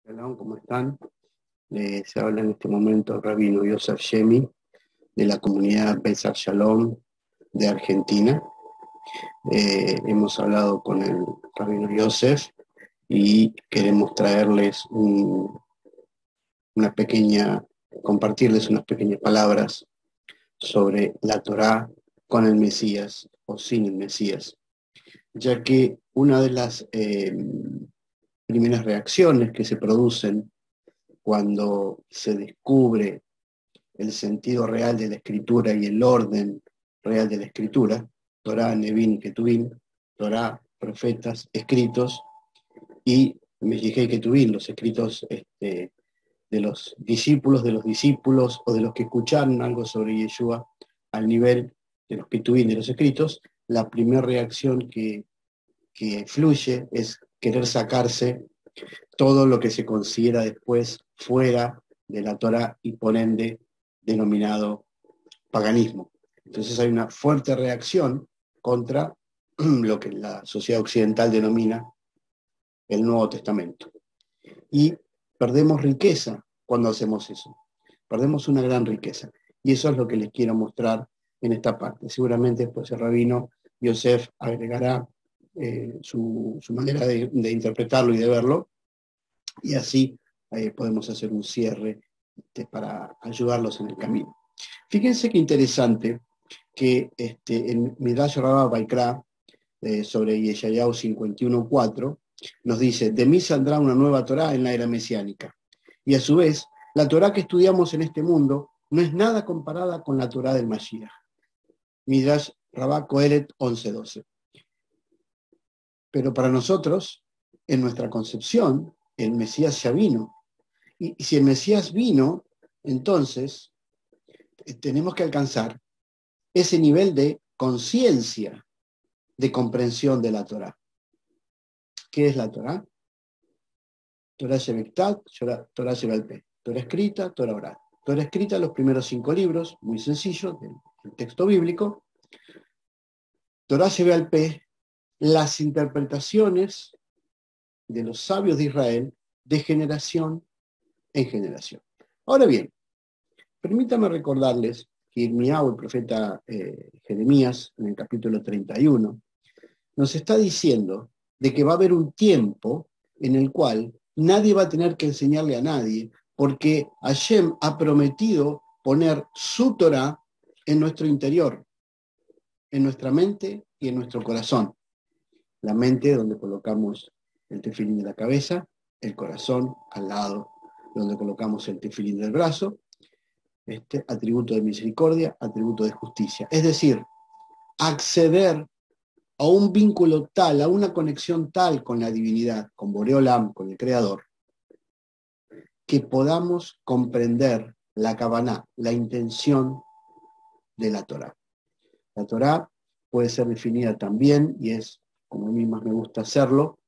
Shalom, ¿cómo están? Se habla en este momento el rabino Yosef Shemi de la comunidad Besar Shalom de Argentina. Hemos hablado con el rabino Yosef y queremos traerles compartirles unas pequeñas palabras sobre la Torá con el Mesías o sin el Mesías, ya que una de las primeras reacciones que se producen cuando se descubre el sentido real de la escritura y el orden real de la escritura, Torá, Nevin y Ketuvim, Torá, profetas, escritos, y Meshijei Ketuvim, los escritos de los discípulos o de los que escucharon algo sobre Yeshua al nivel de los Ketuvim, de los escritos. La primera reacción que fluye es querer sacarse todo lo que se considera después fuera de la Torá y por ende denominado paganismo. Entonces hay una fuerte reacción contra lo que la sociedad occidental denomina el Nuevo Testamento. Y perdemos riqueza cuando hacemos eso. Perdemos una gran riqueza. Y eso es lo que les quiero mostrar en esta parte. Seguramente después el rabino Yosef agregará su manera de interpretarlo y de verlo, y así podemos hacer un cierre para ayudarlos en el camino. Fíjense qué interesante que en Midrash Rabbah Baikra, sobre Yeshayahu 51:4, nos dice: de mí saldrá una nueva Torá en la era mesiánica. Y a su vez, la Torá que estudiamos en este mundo no es nada comparada con la Torá del Mashiach. Midrash Rabbah Kohelet 11:12. Pero para nosotros, en nuestra concepción, el Mesías ya vino. Y si el Mesías vino, entonces tenemos que alcanzar ese nivel de conciencia, de comprensión de la Torá. ¿Qué es la Torá? Torá Shebektat, Torá Shebalpé. Torá escrita, Torá oral. Torá escrita, los primeros 5 libros, muy sencillo, del texto bíblico. Torá Shebalpé, las interpretaciones de los sabios de Israel de generación en generación. Ahora bien, permítame recordarles que Irmiau, el profeta Jeremías, en el capítulo 31, nos está diciendo de que va a haber un tiempo en el cual nadie va a tener que enseñarle a nadie, porque Hashem ha prometido poner su Torah en nuestro interior, en nuestra mente y en nuestro corazón. La mente, donde colocamos el tefilín de la cabeza; el corazón, al lado, donde colocamos el tefilín del brazo. Atributo de misericordia, atributo de justicia. Es decir, acceder a un vínculo tal, a una conexión tal con la divinidad, con Boreolam, con el Creador, que podamos comprender la Kavaná, la intención de la Torá. La Torá puede ser definida también, y es como a mí más me gusta hacerlo,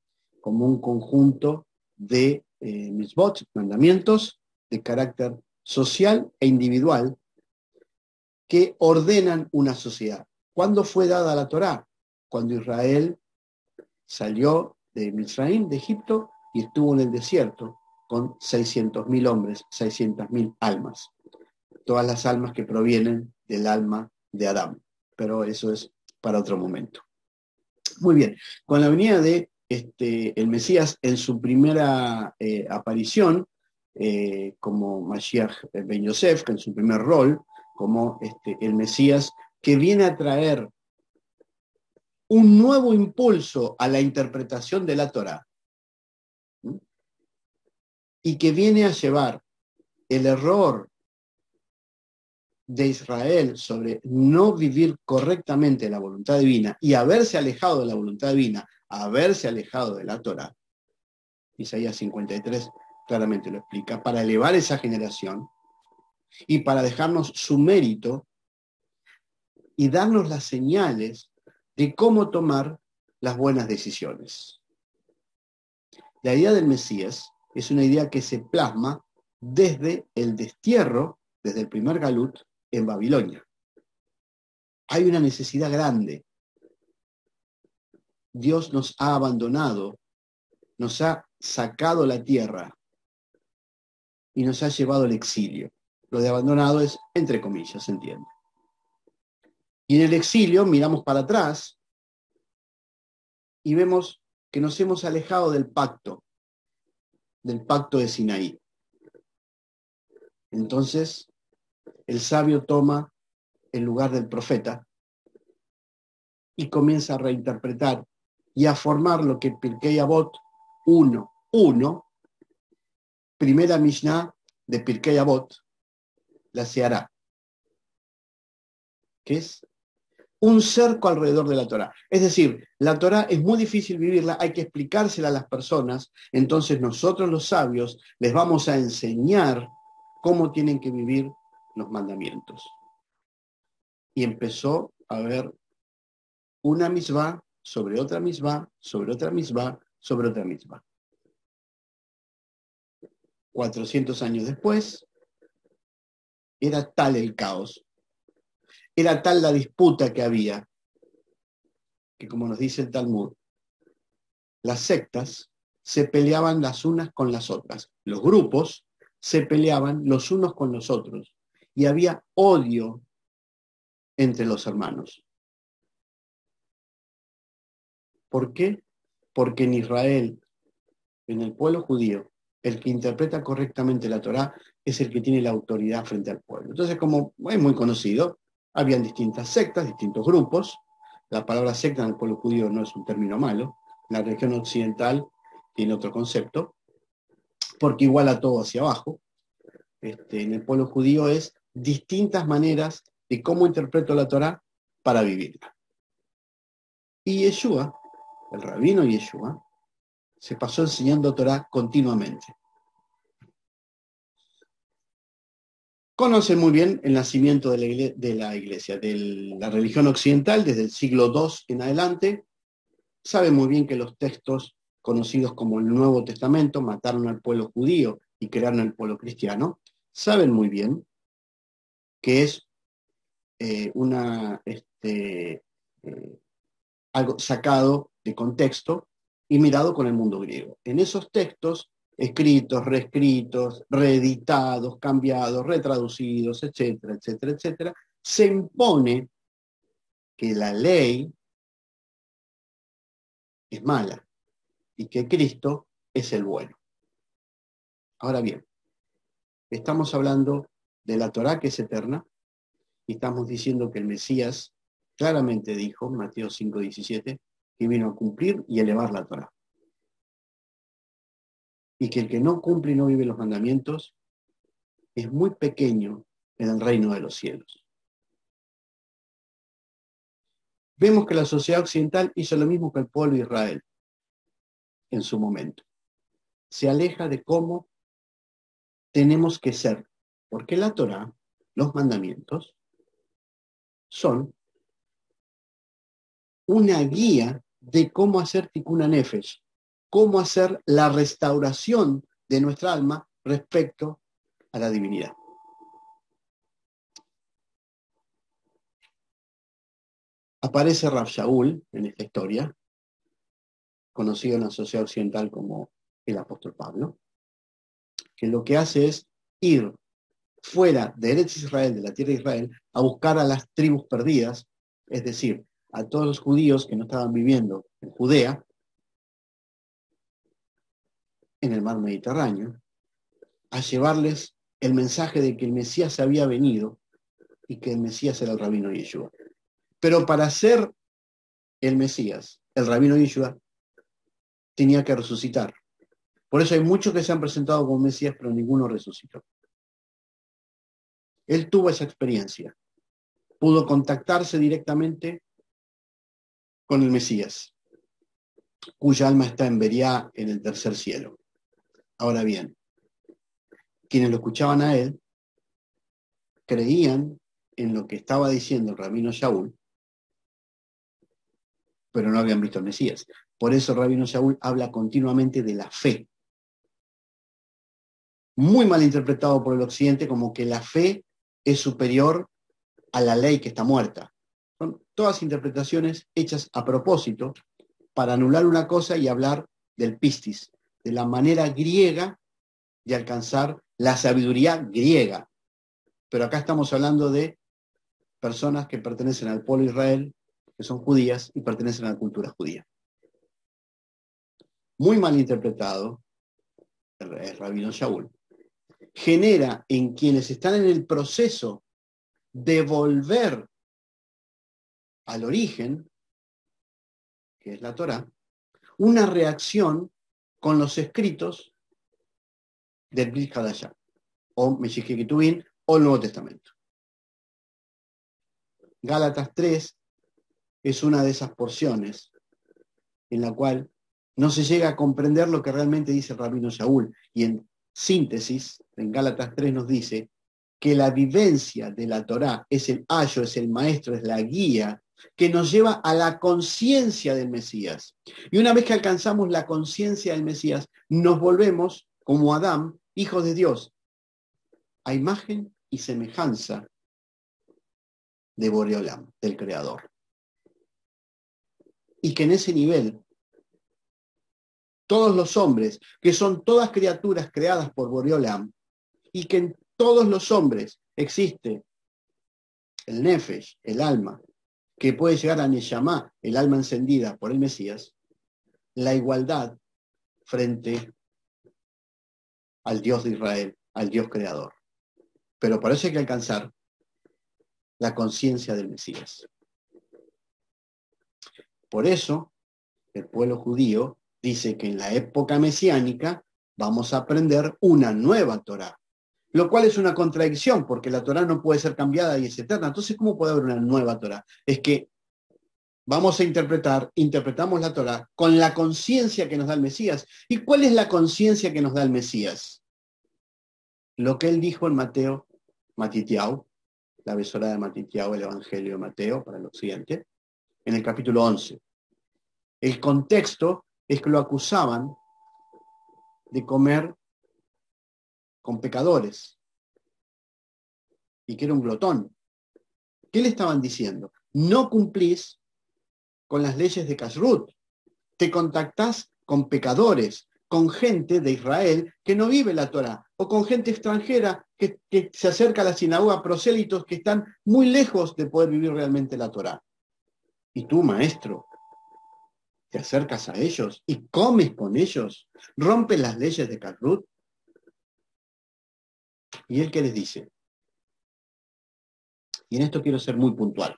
como un conjunto de mitzvot, mandamientos de carácter social e individual que ordenan una sociedad. ¿Cuándo fue dada la Torá? Cuando Israel salió de Misraim, de Egipto, y estuvo en el desierto con 600.000 hombres, 600.000 almas. Todas las almas que provienen del alma de Adán. Pero eso es para otro momento. Muy bien, con la venida de el Mesías en su primera aparición, como Mashiach ben Yosef, en su primer rol, como el Mesías, que viene a traer un nuevo impulso a la interpretación de la Torá, y que viene a llevar el error de Israel sobre no vivir correctamente la voluntad divina y haberse alejado de la voluntad divina, haberse alejado de la Torá. Isaías 53 claramente lo explica, para elevar esa generación y para dejarnos su mérito y darnos las señales de cómo tomar las buenas decisiones. La idea del Mesías es una idea que se plasma desde el destierro, desde el primer Galut en Babilonia. Hay una necesidad grande. Dios nos ha abandonado, nos ha sacado la tierra y nos ha llevado al exilio. Lo de abandonado es entre comillas, se entiende. Y en el exilio miramos para atrás y vemos que nos hemos alejado del pacto de Sinaí. Entonces, el sabio toma el lugar del profeta y comienza a reinterpretar y a formar lo que Pirkei Avot 1.1, primera Mishnah de Pirkei Avot, la Sehará, que es un cerco alrededor de la Torá. Es decir, la Torá es muy difícil vivirla, hay que explicársela a las personas, entonces nosotros los sabios les vamos a enseñar cómo tienen que vivir los mandamientos. Y empezó a haber una misvá sobre otra misvá, sobre otra misvá, sobre otra misvá. 400 años después, era tal el caos, era tal la disputa que había, que como nos dice el Talmud, las sectas se peleaban las unas con las otras, los grupos se peleaban los unos con los otros, y había odio entre los hermanos. ¿Por qué? Porque en Israel, en el pueblo judío, el que interpreta correctamente la Torá es el que tiene la autoridad frente al pueblo. Entonces, como es muy conocido, habían distintas sectas, distintos grupos. La palabra secta en el pueblo judío no es un término malo. En la región occidental tiene otro concepto, porque iguala todo hacia abajo. En el pueblo judío es distintas maneras de cómo interpreto la Torá para vivirla. Y Yeshua, el rabino Yeshua, se pasó enseñando Torá continuamente. Conocen muy bien el nacimiento de la iglesia, de la religión occidental, desde el siglo II en adelante. Saben muy bien que los textos conocidos como el Nuevo Testamento mataron al pueblo judío y crearon el pueblo cristiano. Saben muy bien que es algo sacado de contexto y mirado con el mundo griego. En esos textos, escritos, reescritos, reeditados, cambiados, retraducidos, etcétera, etcétera, etcétera, se impone que la ley es mala y que Cristo es el bueno. Ahora bien, estamos hablando de la Torá, que es eterna, y estamos diciendo que el Mesías claramente dijo, Mateo 5:17, que vino a cumplir y elevar la Torá. Y que el que no cumple y no vive los mandamientos es muy pequeño en el reino de los cielos. Vemos que la sociedad occidental hizo lo mismo que el pueblo de Israel en su momento. Se aleja de cómo tenemos que ser, porque la Torá, los mandamientos, son una guía de cómo hacer tikkun nefesh, cómo hacer la restauración de nuestra alma respecto a la divinidad. Aparece Rav Shaul en esta historia, conocido en la sociedad occidental como el apóstol Pablo, que lo que hace es ir fuera de Eretz Israel, de la tierra de Israel, a buscar a las tribus perdidas, es decir, a todos los judíos que no estaban viviendo en Judea, en el mar Mediterráneo, a llevarles el mensaje de que el Mesías había venido y que el Mesías era el rabino Yeshua. Pero para ser el Mesías, el rabino Yeshua tenía que resucitar. Por eso hay muchos que se han presentado como Mesías, pero ninguno resucitó. Él tuvo esa experiencia. Pudo contactarse directamente con el Mesías, cuya alma está en Beriá, en el tercer cielo. Ahora bien, quienes lo escuchaban a él creían en lo que estaba diciendo el rabino Shaul, pero no habían visto al Mesías. Por eso el rabino Shaul habla continuamente de la fe. Muy mal interpretado por el occidente como que la fe es superior a la ley que está muerta. Son todas interpretaciones hechas a propósito para anular una cosa y hablar del pistis, de la manera griega de alcanzar la sabiduría griega. Pero acá estamos hablando de personas que pertenecen al pueblo de Israel, que son judías y pertenecen a la cultura judía. Muy mal interpretado, el rabino Shaul, genera en quienes están en el proceso de volver al origen, que es la Torá, una reacción con los escritos del Brit Hadashah, o Meshech Ketuvim, o el Nuevo Testamento. Gálatas 3 es una de esas porciones en la cual no se llega a comprender lo que realmente dice el rabino Shaul. Y en síntesis, en Gálatas 3 nos dice que la vivencia de la Torá es el ayo, es el maestro, es la guía que nos lleva a la conciencia del Mesías. Y una vez que alcanzamos la conciencia del Mesías, nos volvemos, como Adán, hijos de Dios, a imagen y semejanza de Boreolam, del Creador. Y que en ese nivel, todos los hombres, que son todas criaturas creadas por Boreolam, y que en todos los hombres existe el Nefesh, el alma, que puede llegar a Neshama, el alma encendida por el Mesías, la igualdad frente al Dios de Israel, al Dios creador. Pero para eso hay que alcanzar la conciencia del Mesías. Por eso, el pueblo judío dice que en la época mesiánica vamos a aprender una nueva Torá, lo cual es una contradicción, porque la Torá no puede ser cambiada y es eterna. Entonces, ¿cómo puede haber una nueva Torá? Es que vamos a interpretamos la Torá con la conciencia que nos da el Mesías. ¿Y cuál es la conciencia que nos da el Mesías? Lo que él dijo en Matitiao, la besorada de Matitiao, el Evangelio de Mateo para el occidente, en el capítulo 11. El contexto es que lo acusaban de comer con pecadores y que era un glotón. ¿Qué le estaban diciendo? No cumplís con las leyes de Kashrut, te contactás con pecadores, con gente de Israel que no vive la Torá, o con gente extranjera que se acerca a la sinagoga, prosélitos que están muy lejos de poder vivir realmente la Torá. Y tú, maestro, te acercas a ellos y comes con ellos, rompes las leyes de Kashrut. ¿Y él qué les dice? Y en esto quiero ser muy puntual.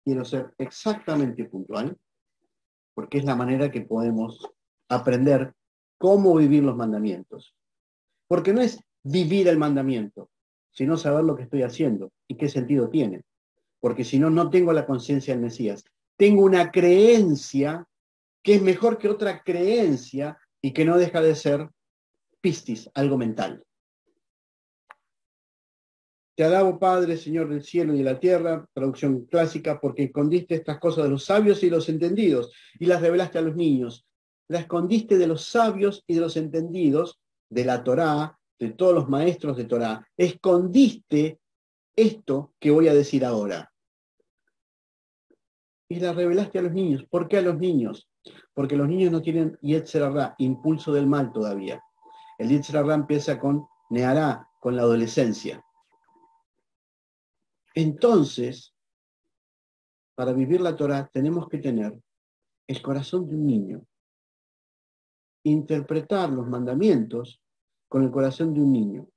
Quiero ser exactamente puntual, porque es la manera que podemos aprender cómo vivir los mandamientos. Porque no es vivir el mandamiento, sino saber lo que estoy haciendo y qué sentido tiene. Porque si no, no tengo la conciencia del Mesías. Tengo una creencia que es mejor que otra creencia y que no deja de ser pistis, algo mental. Te alabo, Padre, Señor del cielo y de la tierra, traducción clásica, porque escondiste estas cosas de los sabios y los entendidos y las revelaste a los niños. La escondiste de los sabios y de los entendidos, de la Torá, de todos los maestros de Torá. Escondiste esto que voy a decir ahora. Y la revelaste a los niños. ¿Por qué a los niños? Porque los niños no tienen Yetzer Hará, impulso del mal todavía. El Yetzer Hará empieza con Nehará, con la adolescencia. Entonces, para vivir la Torá tenemos que tener el corazón de un niño. Interpretar los mandamientos con el corazón de un niño.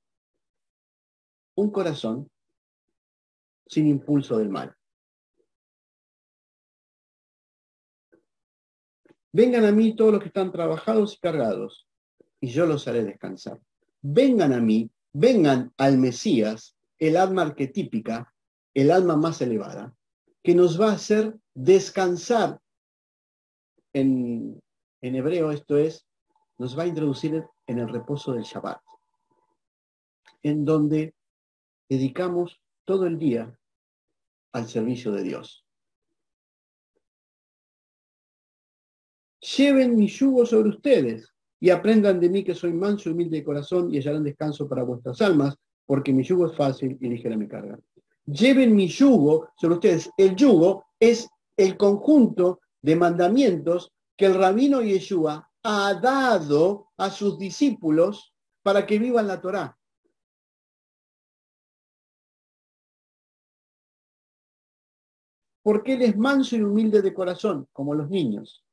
Un corazón sin impulso del mal. Vengan a mí todos los que están trabajados y cargados, y yo los haré descansar. Vengan a mí, vengan al Mesías, el alma arquetípica, el alma más elevada, que nos va a hacer descansar. En hebreo esto es, nos va a introducir en el reposo del Shabbat, en donde dedicamos todo el día al servicio de Dios. Lleven mi yugo sobre ustedes y aprendan de mí que soy manso y humilde de corazón y hallarán descanso para vuestras almas, porque mi yugo es fácil y ligera mi carga. Lleven mi yugo sobre ustedes. El yugo es el conjunto de mandamientos que el rabino Yeshua ha dado a sus discípulos para que vivan la Torá. Porque Él es manso y humilde de corazón, como los niños.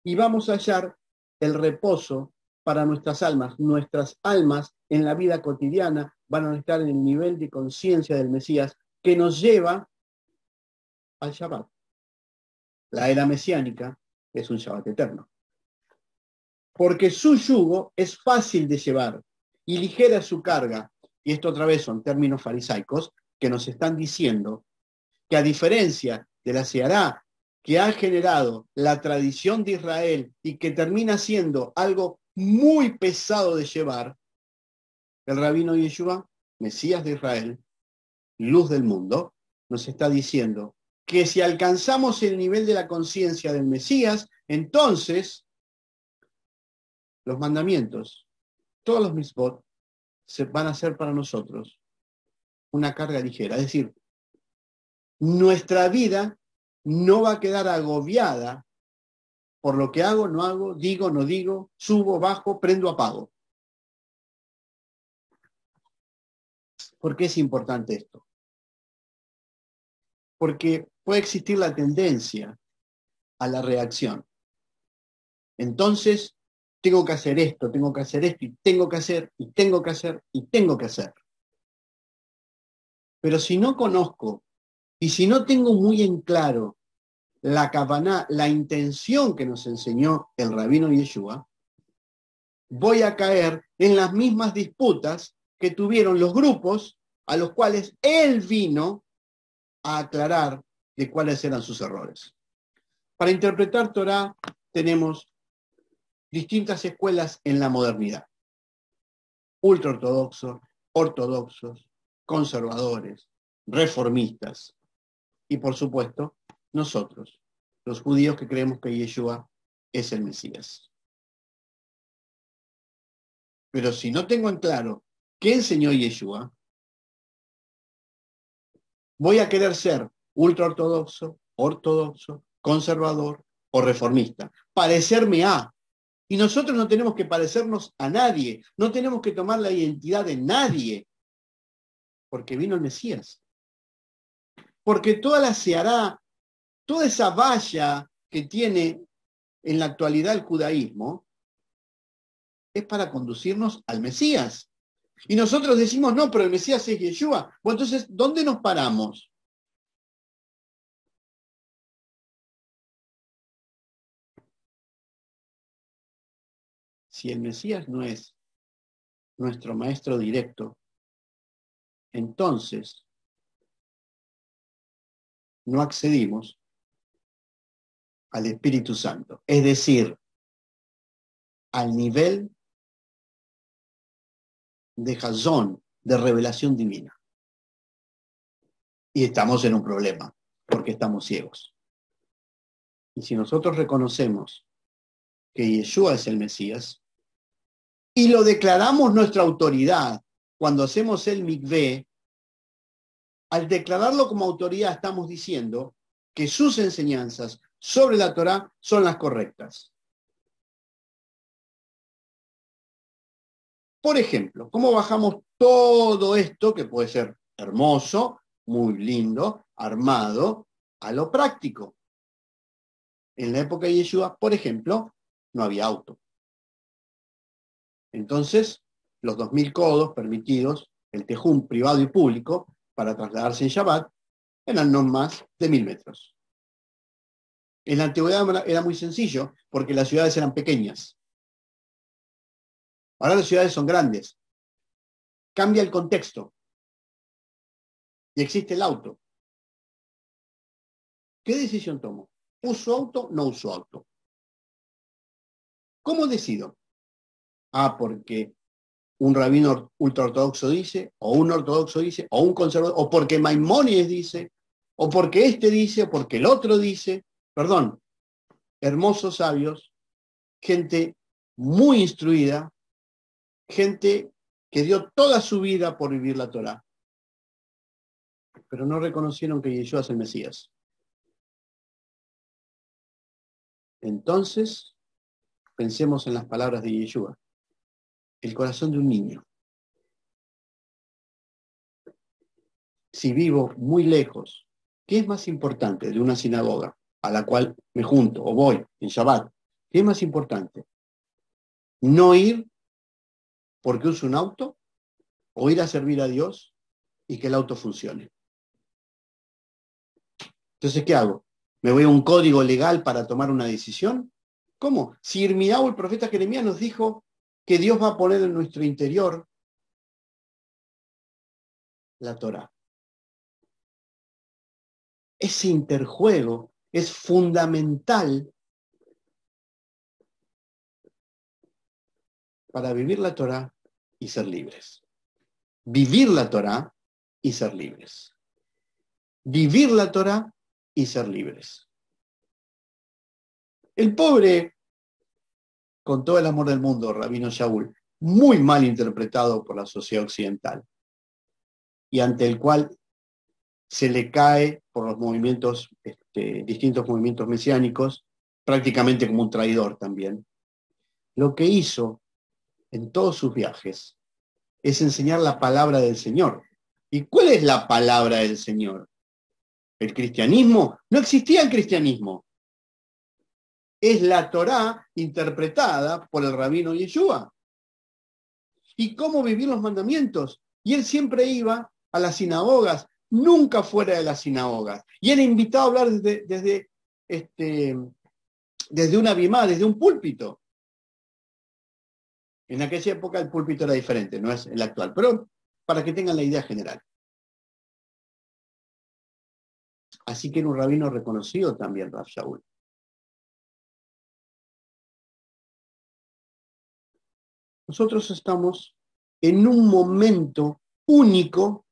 Y vamos a hallar el reposo para nuestras almas. Nuestras almas en la vida cotidiana van a estar en el nivel de conciencia del Mesías que nos lleva al Shabbat. La era mesiánica es un Shabbat eterno. Porque su yugo es fácil de llevar y ligera su carga. Y esto otra vez son términos farisaicos que nos están diciendo que a diferencia de la Sehará que ha generado la tradición de Israel y que termina siendo algo muy pesado de llevar, el rabino Yeshua, Mesías de Israel, luz del mundo, nos está diciendo que si alcanzamos el nivel de la conciencia del Mesías, entonces los mandamientos, todos los mitzvot, se van a ser para nosotros una carga ligera. Es decir, nuestra vida no va a quedar agobiada por lo que hago, no hago, digo, no digo, subo, bajo, prendo, apago. ¿Por qué es importante esto? Porque puede existir la tendencia a la reacción. Entonces, tengo que hacer esto, y tengo que hacer, y tengo que hacer, y tengo que hacer. Pero si no conozco y si no tengo muy en claro la kavaná, la intención que nos enseñó el rabino Yeshua, voy a caer en las mismas disputas que tuvieron los grupos a los cuales él vino a aclarar de cuáles eran sus errores. Para interpretar Torah tenemos distintas escuelas en la modernidad. Ultraortodoxos, ortodoxos, conservadores, reformistas y, por supuesto, nosotros, los judíos que creemos que Yeshua es el Mesías. Pero si no tengo en claro qué enseñó Yeshua, voy a querer ser ultraortodoxo, ortodoxo, conservador o reformista. Parecerme a. Y nosotros no tenemos que parecernos a nadie, no tenemos que tomar la identidad de nadie, porque vino el Mesías. Porque toda la sehará, toda esa valla que tiene en la actualidad el judaísmo, es para conducirnos al Mesías. Y nosotros decimos, no, pero el Mesías es Yeshua. Bueno, entonces, ¿dónde nos paramos? Si el Mesías no es nuestro maestro directo, entonces no accedimos al Espíritu Santo, es decir, al nivel de Hazón, de revelación divina. Y estamos en un problema, porque estamos ciegos. Y si nosotros reconocemos que Yeshua es el Mesías, y lo declaramos nuestra autoridad cuando hacemos el mikvé, al declararlo como autoridad estamos diciendo que sus enseñanzas sobre la Torá son las correctas. Por ejemplo, ¿cómo bajamos todo esto, que puede ser hermoso, muy lindo, armado, a lo práctico? En la época de Yeshua, por ejemplo, no había auto. Entonces, los 2000 codos permitidos, el tejún privado y público, para trasladarse en Shabbat, eran no más de 1000 metros. En la antigüedad era muy sencillo, porque las ciudades eran pequeñas. Ahora las ciudades son grandes. Cambia el contexto. Y existe el auto. ¿Qué decisión tomo? ¿Uso auto? ¿No uso auto? ¿Cómo decido? Porque un rabino ultraortodoxo dice, o un ortodoxo dice, o un conservador, o porque Maimónides dice, o porque este dice, o porque el otro dice. Perdón, hermosos sabios, gente muy instruida, gente que dio toda su vida por vivir la Torá, pero no reconocieron que Yeshua es el Mesías. Entonces, pensemos en las palabras de Yeshua. el corazón de un niño. Si vivo muy lejos, ¿qué es más importante de una sinagoga a la cual me junto o voy en Shabbat? ¿Qué es más importante? ¿No ir porque uso un auto o ir a servir a Dios y que el auto funcione? Entonces, ¿qué hago? ¿Me voy a un código legal para tomar una decisión? ¿Cómo? Si Irmiau, el profeta Jeremías, nos dijo que Dios va a poner en nuestro interior la Torá. Ese interjuego es fundamental para vivir la Torá y ser libres. Vivir la Torá y ser libres. Vivir la Torá y ser libres. El pobre, con todo el amor del mundo, Rabino Shaul, muy mal interpretado por la sociedad occidental y ante el cual se le cae por los movimientos, distintos movimientos mesiánicos, prácticamente como un traidor también. Lo que hizo en todos sus viajes es enseñar la palabra del Señor. ¿Y cuál es la palabra del Señor? ¿El cristianismo? No existía el cristianismo. Es la Torá interpretada por el rabino Yeshua. ¿Y cómo vivir los mandamientos? Y él siempre iba a las sinagogas, nunca fuera de las sinagogas. Y era invitado a hablar desde una bimá, desde un púlpito. En aquella época el púlpito era diferente, no es el actual, pero para que tengan la idea general. Así que era un rabino reconocido también, Rav Shaul. Nosotros estamos en un momento único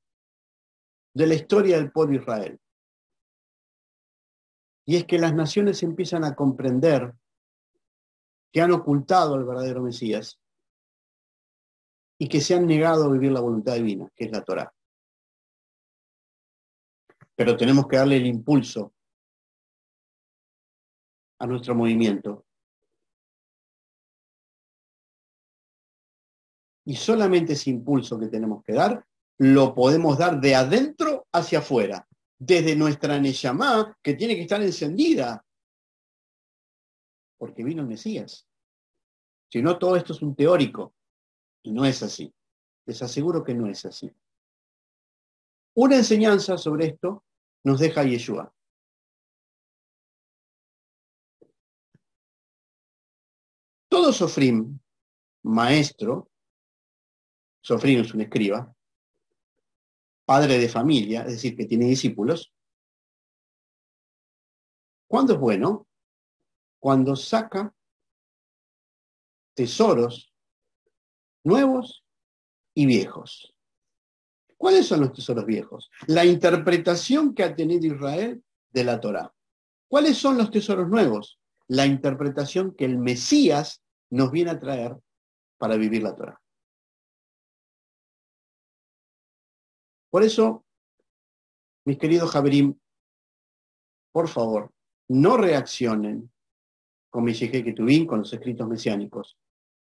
de la historia del pueblo de Israel. Y es que las naciones empiezan a comprender que han ocultado al verdadero Mesías y que se han negado a vivir la voluntad divina, que es la Torá. Pero tenemos que darle el impulso a nuestro movimiento. Y solamente ese impulso que tenemos que dar, lo podemos dar de adentro hacia afuera, desde nuestra Neyamá, que tiene que estar encendida, porque vino el Mesías. Si no, todo esto es un teórico, y no es así. Les aseguro que no es así. Una enseñanza sobre esto nos deja Yeshua. Todo Sofrim, maestro, Sofrim es un escriba, padre de familia, es decir, que tiene discípulos. ¿Cuándo es bueno? Cuando saca tesoros nuevos y viejos. ¿Cuáles son los tesoros viejos? La interpretación que ha tenido Israel de la Torá. ¿Cuáles son los tesoros nuevos? La interpretación que el Mesías nos viene a traer para vivir la Torá. Por eso, mis queridos Javerim, por favor, no reaccionen con Meshijé Ketuvim, con los escritos mesiánicos.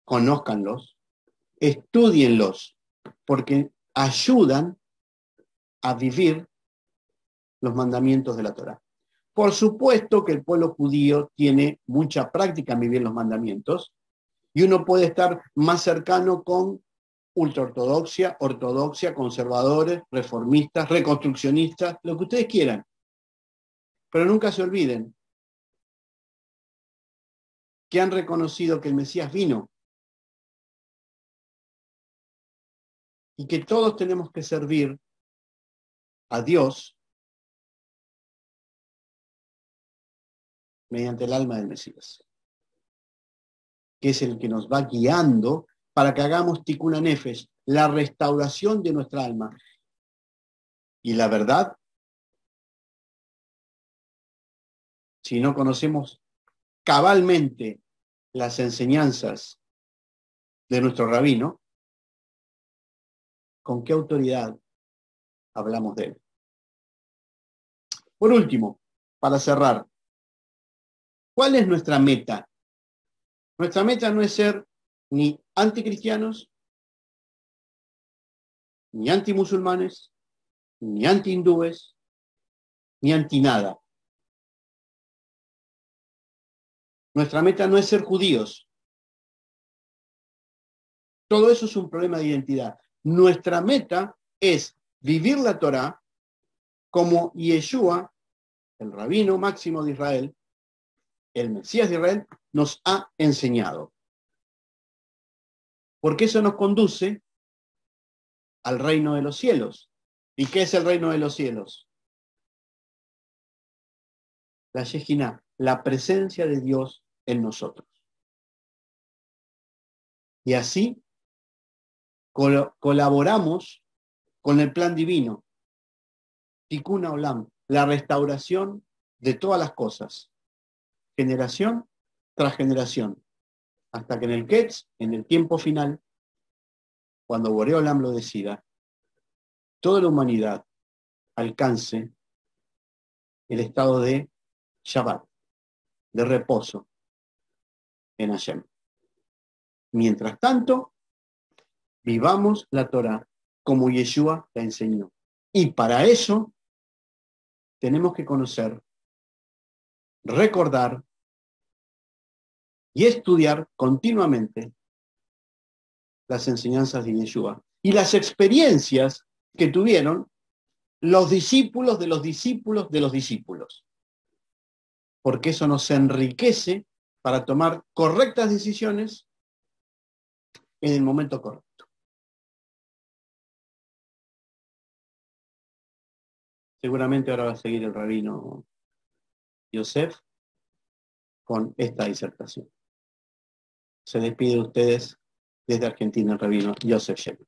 Conózcanlos, estúdienlos, porque ayudan a vivir los mandamientos de la Torá. Por supuesto que el pueblo judío tiene mucha práctica en vivir los mandamientos y uno puede estar más cercano con ultraortodoxia, ortodoxia, conservadores, reformistas, reconstruccionistas, lo que ustedes quieran. Pero nunca se olviden que han reconocido que el Mesías vino y que todos tenemos que servir a Dios mediante el alma del Mesías, que es el que nos va guiando para que hagamos tikkun nefesh, la restauración de nuestra alma. Y la verdad, si no conocemos cabalmente las enseñanzas de nuestro rabino, ¿con qué autoridad hablamos de él? Por último, para cerrar, ¿cuál es nuestra meta? Nuestra meta no es ser ni anticristianos, ni antimusulmanes, ni anti-hindúes, ni anti-nada. Nuestra meta no es ser judíos. Todo eso es un problema de identidad. Nuestra meta es vivir la Torá como Yeshua, el rabino máximo de Israel, el Mesías de Israel, nos ha enseñado. Porque eso nos conduce al reino de los cielos. ¿Y qué es el reino de los cielos? La Shejinah, la presencia de Dios en nosotros. Y así colaboramos con el plan divino, Tikkun Olam, la restauración de todas las cosas, generación tras generación, hasta que en el Ketz, en el tiempo final, cuando Boré Olam lo decida, toda la humanidad alcance el estado de Shabbat, de reposo en Hashem. Mientras tanto, vivamos la Torah como Yeshua la enseñó. Y para eso tenemos que conocer, recordar y estudiar continuamente las enseñanzas de Yeshua y las experiencias que tuvieron los discípulos de los discípulos de los discípulos. Porque eso nos enriquece para tomar correctas decisiones en el momento correcto. Seguramente ahora va a seguir el rabino Yosef con esta disertación. Se despide de ustedes desde Argentina el rabino Yosef Shep.